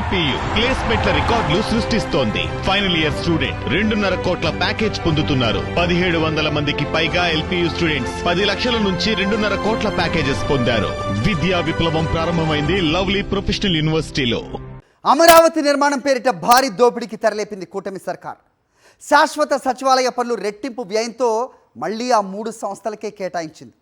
ఎల్పీయు ప్లేస్మెంట్ల రికార్డులు సృష్టిస్తోంది. Final year student 2.5 కోట్ల ప్యాకేజ్ పొందుతున్నారు. 1700 మందికి పైగా ఎల్పీయు స్టూడెంట్స్ 10 లక్షల నుంచి 2.5 కోట్ల ప్యాకేజెస్ పొందారు. విద్యా విప్లవం ప్రారంభమైంది లవ్లీ ప్రొఫెషనల్ యూనివర్సిటీలో. అమరావతి నిర్మాణం పేరిట భారీ దోపిడీకి తెరలేపింది కూటమి సర్కార్. శాశ్వత సచివాలయ పనులు రెట్టింపు వ్యయంతో మళ్లీ ఆ 3 సంస్థలకే కేటాయించింది.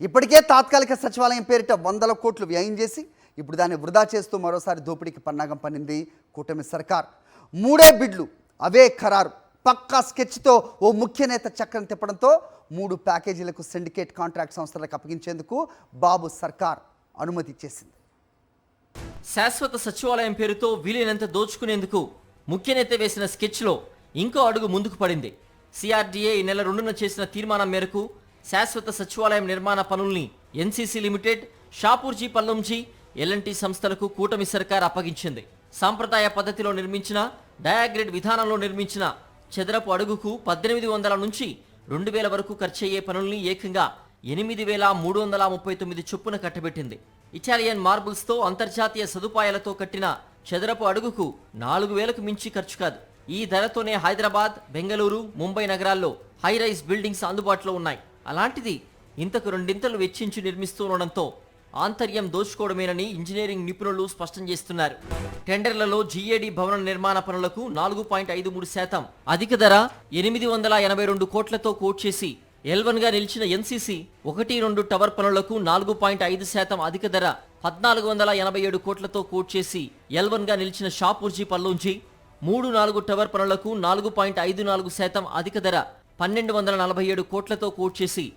ఇప్పటికే తాత్కాలిక సచివాలయం పేరిట 100 కోట్లు వ్యయం చేసి ఇప్పుడు దాన్ని వృధా చేస్తూ మరోసారి దోపిడీకి పన్నాగం పన్నింది కూటమి సర్కార్. 3 బిడ్లు, అవే ఖరారు. పక్కా స్కెచ్తో ఓ ముఖ్య నేత చక్రం తిప్పడంతో 3 ప్యాకేజీలకు సిండికేట్ కాంట్రాక్ట్ సంస్థలకు అప్పగించేందుకు బాబు సర్కార్ అనుమతి ఇచ్చేసింది. శాశ్వత సచివాలయం పేరుతో వీలైనంత దోచుకునేందుకు ముఖ్య నేత వేసిన స్కెచ్లో ఇంకో అడుగు ముందుకు పడింది. సిఆర్డీఏ ఈ నెల 2న చేసిన తీర్మానం మేరకు శాశ్వత సచివాలయం నిర్మాణ పనుల్ని NCC limited, Shapoorji Pallonji, LNT సంస్థలకు కూటమి సర్కార్ అప్పగించింది. సాంప్రదాయ పద్ధతిలో నిర్మించిన, డయాగ్రిడ్ విధానంలో నిర్మించిన చదరపు అడుగుకు 1800 నుంచి 2000 వరకు ఖర్చయ్యే పనుల్ని ఏకంగా 8339 చొప్పున కట్టబెట్టింది. ఇటాలియన్ మార్బుల్స్తో అంతర్జాతీయ సదుపాయాలతో కట్టిన చదరపు అడుగుకు 4000కు మించి ఖర్చు కాదు. ఈ ధరతోనే హైదరాబాద్, బెంగళూరు, ముంబై నగరాల్లో హైరైజ్ బిల్డింగ్స్ అందుబాటులో ఉన్నాయి. అలాంటిది ఇంతకు 2 వెచ్చించి నిర్మిస్తుండడంతో ఆంతర్యం దోచుకోవడమేనని ఇంజనీరింగ్ నిపుణులు స్పష్టం చేస్తున్నారు. టెండర్లలో జీఏడీ భవన నిర్మాణ పనులకు 4.53% అధిక ధర 882 కోట్లతో కోట్ చేసి L1గా నిలిచిన ఎన్సీసీ 1-2 టవర్ పనులకు 4.5% అధిక ధర 1487 కోట్లతో కోట్ చేసి L1గా నిలిచిన షాపూర్జీ పల్లంజీ, 3-4 టవర్ పనులకు 4.54% అధిక ధర 1247 కోట్లతో కోట్ చేసి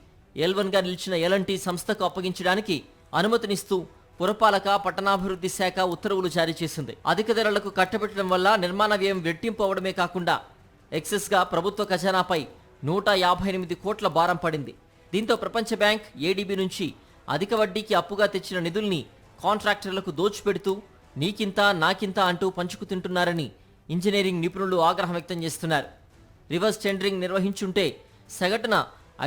L1గా నిలిచిన ఎల్ఎన్టీ సంస్థకు అప్పగించడానికి అనుమతినిస్తూ పురపాలక పట్టణాభివృద్ధి శాఖ ఉత్తర్వులు జారీ చేసింది. అధిక ధరలకు కట్టబెట్టడం వల్ల నిర్మాణ వ్యయం రెట్టింపు అవడమే కాకుండా ఎక్సెస్గా ప్రభుత్వ ఖజానాపై 158 కోట్ల భారం పడింది. దీంతో ప్రపంచ బ్యాంక్, ఏడీబీ నుంచి అధిక వడ్డీకి అప్పుగా తెచ్చిన నిధుల్ని కాంట్రాక్టర్లకు దోచిపెడుతూ నీకింత నాకింత అంటూ పంచుకు తింటున్నారని ఇంజనీరింగ్ నిపుణులు ఆగ్రహం వ్యక్తం చేస్తున్నారు. రివర్స్ టెండరింగ్ నిర్వహించుంటే సగటున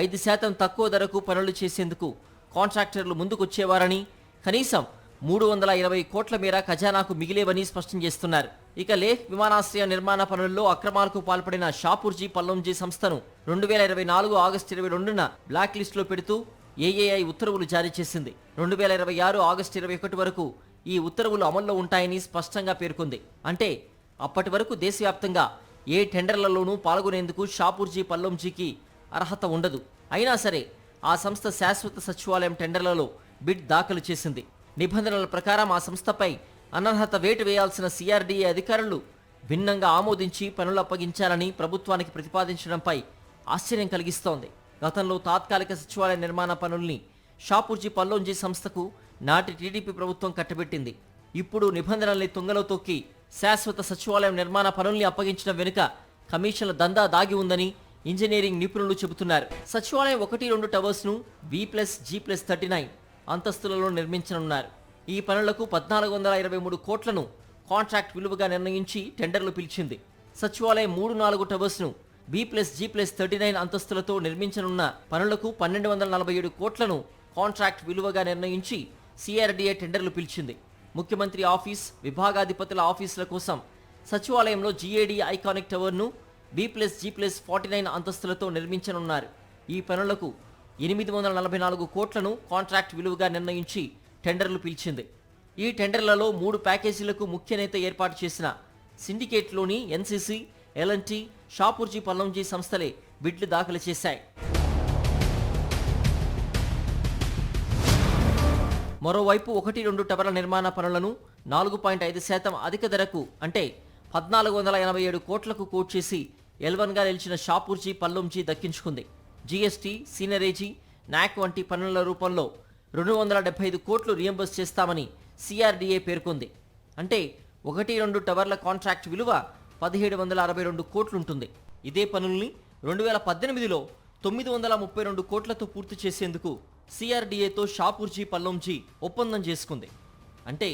5% తక్కువ ధరకు పనులు చేసేందుకు కాంట్రాక్టర్లు ముందుకొచ్చేవారని, కనీసం 320 కోట్ల మేర ఖజానాకు మిగిలేవని స్పష్టం చేస్తున్నారు. ఇక లేహ్ విమానాశ్రయ నిర్మాణ పనుల్లో అక్రమాలకు పాల్పడిన షాపూర్జీ పల్లంజీ సంస్థను 2024 ఆగస్టు 22న బ్లాక్ లిస్టులో పెడుతూ ఏఏఐ ఉత్తర్వులు జారీ చేసింది. 2026 ఆగస్టు 21 వరకు ఈ ఉత్తర్వులు అమల్లో ఉంటాయని స్పష్టంగా పేర్కొంది. అంటే అప్పటి వరకు దేశవ్యాప్తంగా ఏ టెండర్లలోనూ పాల్గొనేందుకు షాపూర్జీ పల్లంజీకి అర్హత ఉండదు. అయినా సరే ఆ సంస్థ శాశ్వత సచివాలయం టెండర్లలో బిడ్ దాఖలు చేసింది. నిబంధనల ప్రకారం ఆ సంస్థపై అనర్హత వేటు వేయాల్సిన సిఆర్డీఏ అధికారులు భిన్నంగా ఆమోదించి పనులు అప్పగించాలని ప్రభుత్వానికి ప్రతిపాదించడంపై ఆశ్చర్యం కలిగిస్తోంది. గతంలో తాత్కాలిక సచివాలయ నిర్మాణ పనుల్ని షాపూర్జీ పల్లంజీ సంస్థకు నాటి టీడీపీ ప్రభుత్వం కట్టబెట్టింది. ఇప్పుడు నిబంధనల్ని తుంగలో తొక్కి శాశ్వత సచివాలయం నిర్మాణ పనుల్ని అప్పగించడం వెనుక కమిషన్ల దందా దాగి ఉందని ఇంజనీరింగ్ నిపుణులు చెబుతున్నారు. సచివాలయం 1-2 టవర్స్ను B+G+39 అంతస్తులలో నిర్మించనున్నారు. ఈ పనులకు 1423 కోట్లను కాంట్రాక్ట్ విలువగా నిర్ణయించి టెండర్లు పిలిచింది. సచివాలయం 3-4 టవర్స్ను B+G+39 అంతస్తులతో నిర్మించనున్న పనులకు 1247 కోట్లను కాంట్రాక్ట్ విలువగా నిర్ణయించి సిఆర్డీఏ టెండర్లు పిలిచింది. ముఖ్యమంత్రి ఆఫీస్, విభాగాధిపతుల ఆఫీసుల కోసం సచివాలయంలో జీఏడీ ఐకానిక్ టవర్ను B+G+49 అంతస్తులతో నిర్మించనున్నారు. ఈ పనులకు 844 కోట్లను కాంట్రాక్ట్ విలువగా నిర్ణయించి టెండర్లు పిలిచింది. ఈ టెండర్లలో 3 ప్యాకేజీలకు ముఖ్య నేత ఏర్పాటు చేసిన సిండికేట్లోని ఎన్సీసీ, ఎల్ఎన్టీ, షాపూర్జీ పల్లంజీ సంస్థలే బిడ్లు దాఖలు చేశాయి. మరోవైపు 1-2 టవర్ల నిర్మాణ పనులను 4.5% అధిక ధరకు అంటే 1487 కోట్లకు కోట్ చేసి L1గా నిలిచిన షాపూర్జీ పల్లంజీ దక్కించుకుంది. జీఎస్టీ, సీనరేజీ, నాక్ వంటి పనుల రూపంలో 275 కోట్లు రియంబర్స్ చేస్తామని సిఆర్డీఏ పేర్కొంది. అంటే 1-2 టవర్ల కాంట్రాక్ట్ విలువ 1762 కోట్లుంటుంది. ఇదే పనుల్ని 2018లో 932 కోట్లతో పూర్తి చేసేందుకు సిఆర్డీఏతో షాపూర్జీ పల్లంజీ ఒప్పందం చేసుకుంది. అంటే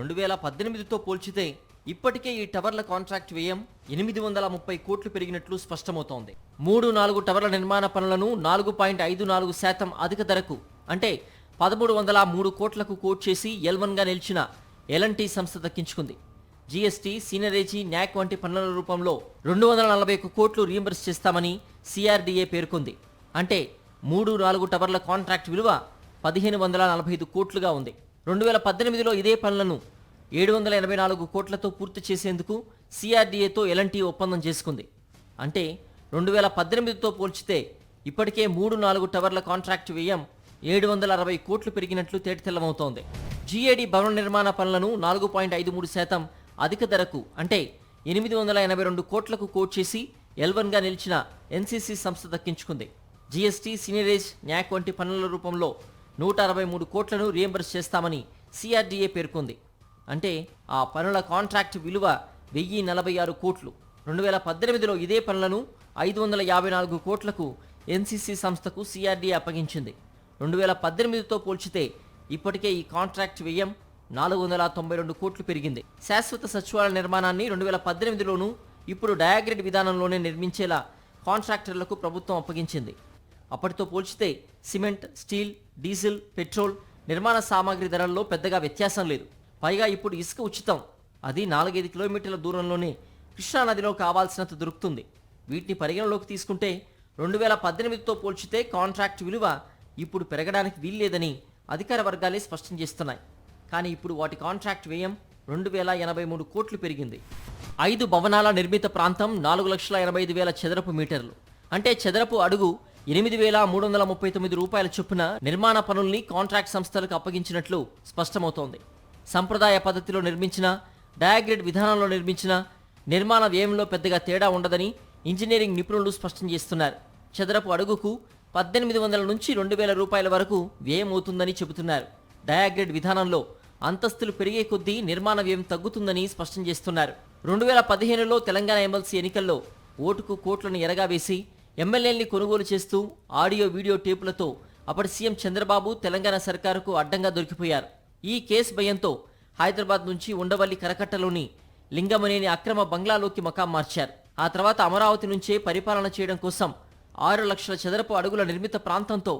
2018తో పోల్చితే ఇప్పటికే ఈ టవర్ల కాంట్రాక్ట్ వ్యయం 830 కోట్లు పెరిగినట్లు స్పష్టమవుతోంది. 3-4 టవర్ల నిర్మాణ పనులను 4.54% అధిక ధరకు అంటే 1303 కోట్లకు కోట్ చేసి L1గా నిలిచిన ఎల్ఎన్టీ సంస్థ దక్కించుకుంది. జీఎస్టీ, సీనరేజీ, న్యాక్ వంటి పన్నుల రూపంలో 241 కోట్లు రీయింబర్స్ చేస్తామని సిఆర్డీఏ పేర్కొంది. అంటే 3-4 టవర్ల కాంట్రాక్ట్ విలువ 1545 కోట్లుగా ఉంది. 2018లో ఇదే పనులను 784 కోట్లతో పూర్తి చేసేందుకు సిఆర్డీఏతో ఎల్ఎన్టీ ఒప్పందం చేసుకుంది. అంటే 2018తో పోల్చితే ఇప్పటికే 3-4 టవర్ల కాంట్రాక్ట్ వ్యయం 760 కోట్లు పెరిగినట్లు తేటతెల్లమవుతోంది. జీఏడీ భవన నిర్మాణ పనులను 4.53% అధిక ధరకు అంటే 882 కోట్లకు కోట్ చేసి L1గా నిలిచిన ఎన్సీసీ సంస్థ దక్కించుకుంది. జీఎస్టీ, సీనియరేజ్, న్యాక్ వంటి పన్నుల రూపంలో 163 కోట్లను రీయింబర్స్ చేస్తామని సిఆర్డీఏ పేర్కొంది. అంటే ఆ పనుల కాంట్రాక్ట్ విలువ 1046 కోట్లు. 2018లో ఇదే పనులను 554 కోట్లకు ఎన్సీసీ సంస్థకు సిఆర్డీఏ అప్పగించింది. 2018తో పోల్చితే ఇప్పటికే ఈ కాంట్రాక్ట్ వ్యయం 492 కోట్లు పెరిగింది. శాశ్వత సచివాలయ నిర్మాణాన్ని 2018లోనూ ఇప్పుడు డయాగ్రిడ్ విధానంలోనే నిర్మించేలా కాంట్రాక్టర్లకు ప్రభుత్వం అప్పగించింది. అప్పటితో పోల్చితే సిమెంట్, స్టీల్, డీజిల్, పెట్రోల్, నిర్మాణ సామాగ్రి ధరల్లో పెద్దగా వ్యత్యాసం లేదు. పైగా ఇప్పుడు ఇసుక ఉచితం. అది 4-5 కిలోమీటర్ల దూరంలోనే కృష్ణానదిలో కావాల్సినంత దొరుకుతుంది. వీటిని పరిగణలోకి తీసుకుంటే 2018తో పోల్చితే కాంట్రాక్ట్ విలువ ఇప్పుడు పెరగడానికి వీల్లేదని అధికార వర్గాలే స్పష్టం చేస్తున్నాయి. కానీ ఇప్పుడు వాటి కాంట్రాక్ట్ వ్యయం 2083 కోట్లు పెరిగింది. 5 భవనాల నిర్మిత ప్రాంతం 4,85,000 చదరపు మీటర్లు. అంటే చదరపు అడుగు 8,339 రూపాయల చొప్పున నిర్మాణ పనుల్ని కాంట్రాక్ట్ సంస్థలకు అప్పగించినట్లు స్పష్టమవుతోంది. సంప్రదాయ పద్ధతిలో నిర్మించిన, డయాగ్రిడ్ విధానంలో నిర్మించిన నిర్మాణ వ్యయంలో పెద్దగా తేడా ఉండదని ఇంజనీరింగ్ నిపుణులు స్పష్టం చేస్తున్నారు. చదరపు అడుగుకు 1800 నుంచి 2000 రూపాయల వరకు వ్యయం అవుతుందని చెబుతున్నారు. డయాగ్రిడ్ విధానంలో అంతస్తులు పెరిగే కొద్దీ నిర్మాణ వ్యయం తగ్గుతుందని స్పష్టం చేస్తున్నారు. 2015లో తెలంగాణ ఎమ్మెల్సీ ఎన్నికల్లో ఓటుకు కోట్లను ఎరగా వేసి ఎమ్మెల్యేల్ని కొనుగోలు చేస్తూ ఆడియో, వీడియో టేపులతో అప్పటి సీఎం చంద్రబాబు తెలంగాణ సర్కారుకు అడ్డంగా దొరికిపోయారు. ఈ కేసు భయంతో హైదరాబాద్ నుంచి ఉండవల్లి కరకట్టలోని లింగమనేని అక్రమ బంగ్లాలోకి మకాం మార్చారు. ఆ తర్వాత అమరావతి నుంచే పరిపాలన చేయడం కోసం 6 లక్షల చదరపు అడుగుల నిర్మిత ప్రాంతంతో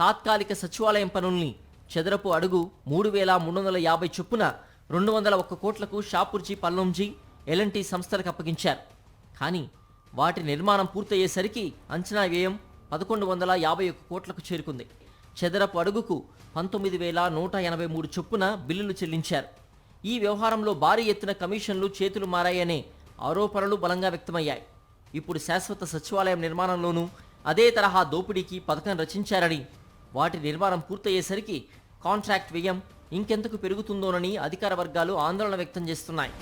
తాత్కాలిక సచివాలయం పనుల్ని చదరపు అడుగు 3,350 చొప్పున 201 కోట్లకు షాపూర్జీ, పల్లంజీ, ఎల్ఎన్టీ సంస్థలకు అప్పగించారు. కానీ వాటి నిర్మాణం పూర్తయ్యేసరికి అంచనా వ్యయం 1151 కోట్లకు చేరుకుంది. చదరపు అడుగుకు 19,183 చొప్పున బిల్లులు చెల్లించారు. ఈ వ్యవహారంలో భారీ ఎత్తున కమిషన్లు చేతులు మారాయనే ఆరోపణలు బలంగా వ్యక్తమయ్యాయి. ఇప్పుడు శాశ్వత సచివాలయం నిర్మాణంలోనూ అదే తరహా దోపిడీకి పథకం రచించారని, వాటి నిర్మాణం పూర్తయ్యేసరికి కాంట్రాక్ట్ వ్యయం ఇంకెంతకు పెరుగుతుందోనని అధికార వర్గాలు ఆందోళన వ్యక్తం చేస్తున్నాయి.